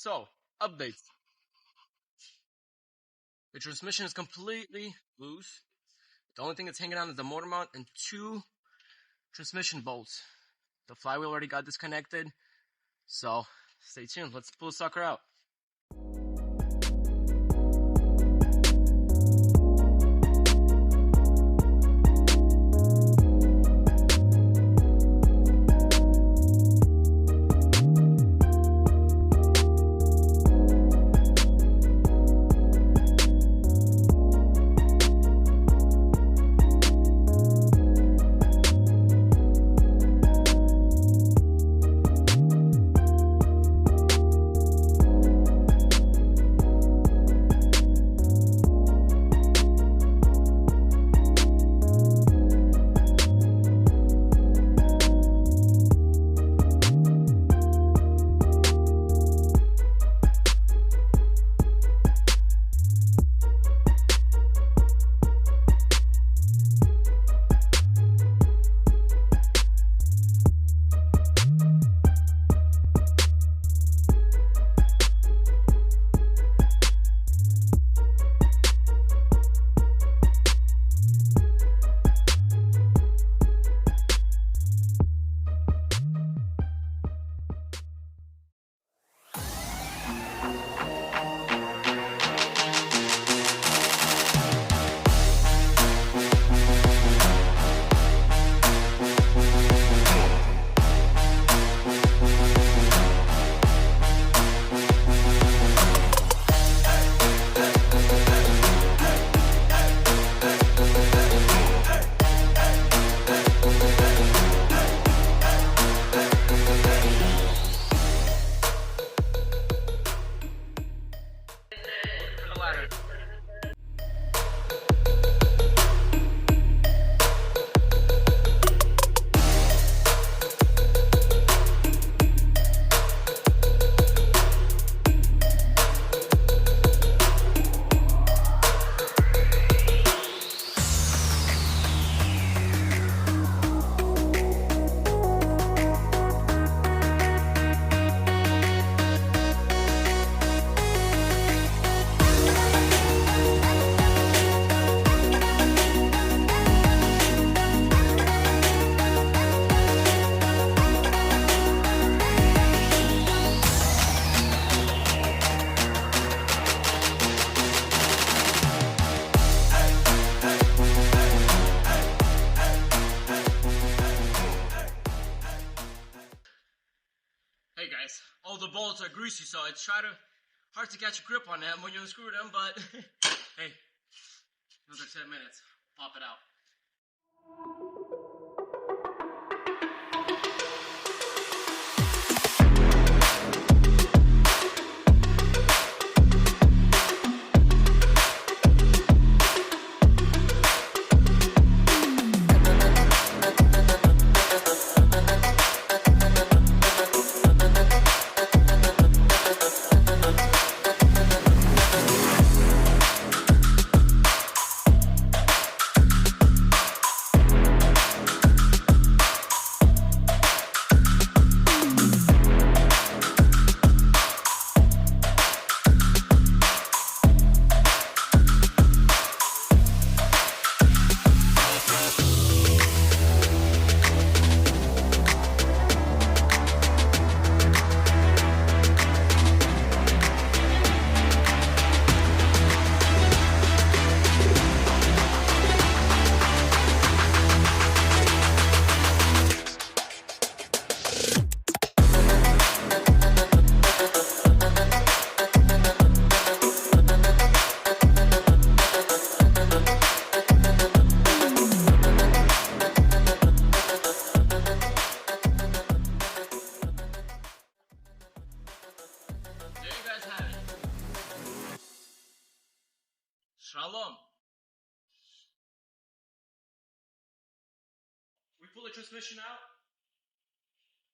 So, updates. The transmission is completely loose. The only thing that's hanging on is the motor mount and two transmission bolts. The flywheel already got disconnected. So, stay tuned. Let's pull the sucker out. Hey guys, all the bolts are greasy, so it's hard to catch a grip on them when you unscrew them, but hey, another 10 minutes, pop it out. Shalom. We pull the transmission out.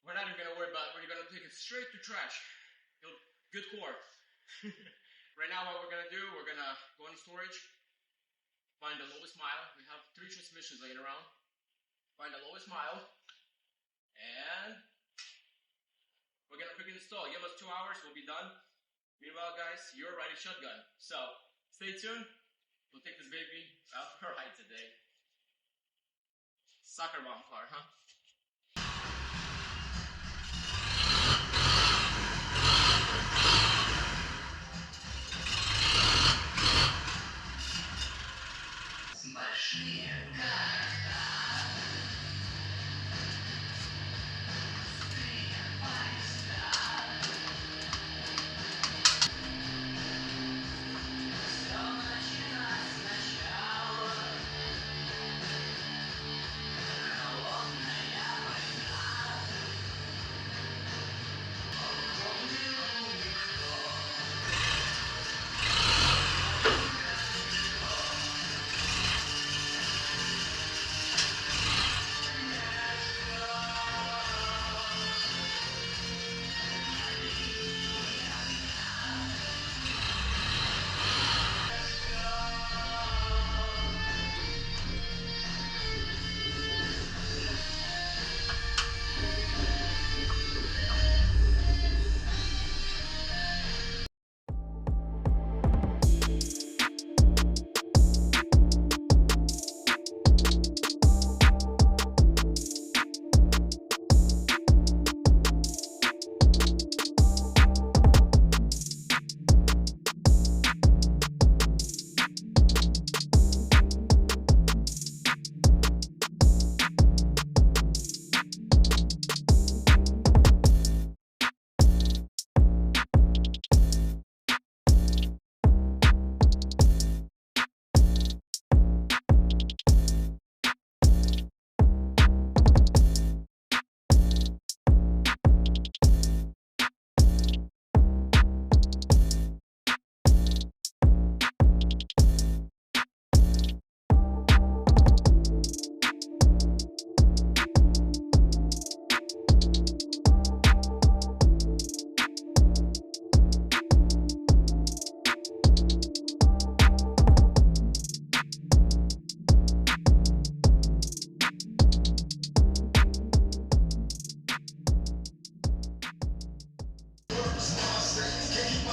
We're not even going to worry about it. We're going to take it straight to trash. Good core. Right now what we're going to do, we're going to go into storage, find the lowest mile. We have 3 transmissions laying around. Find the lowest mile. And we're going to quickly install. Give us 2 hours, we'll be done. Meanwhile, guys, you're riding shotgun. So, stay tuned. We'll take this baby out for a ride today. Soccer mom car, huh?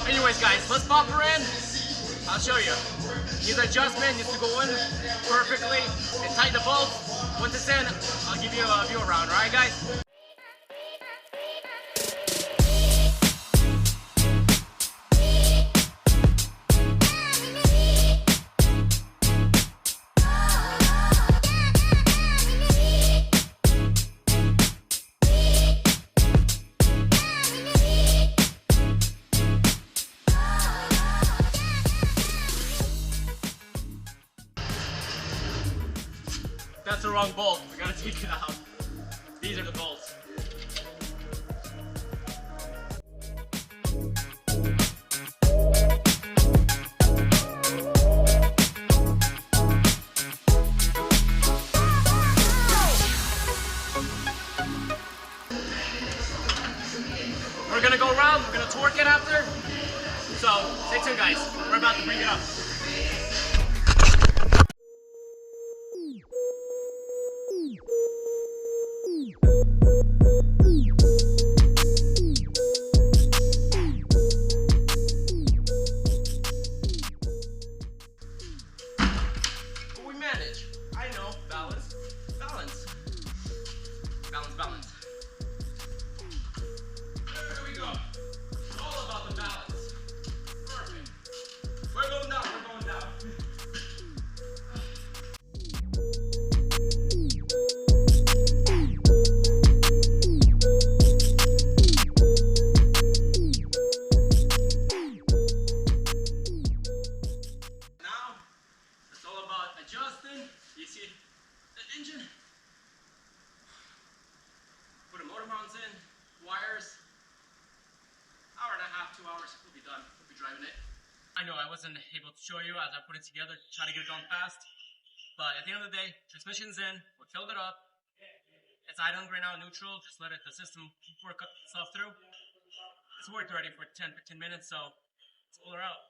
Anyways, guys, let's pop her in. I'll show you. His adjustment needs to go in perfectly and tighten the bolts. Once it's in, I'll give you a view around, alright guys? That's the wrong bolt. We gotta take it out. These are the bolts. We're gonna go around, we're gonna torque it after. So, stay tuned guys. We're about to bring it up. I know, balance, balance, balance, balance. There we go. All about the balance. Perfect. We're going down, we're going down. Now, it's all about adjusting. You see the engine? Put the motor mounts in, wires. Hour and a half, 2 hours, we'll be done. We'll be driving it. I know I wasn't able to show you as I put it together, try to get it done fast. But at the end of the day, transmission's in, we filled it up. It's idling right now, neutral, just let the system work itself through. It's worked already for 10, 15 minutes, so let's pull her out.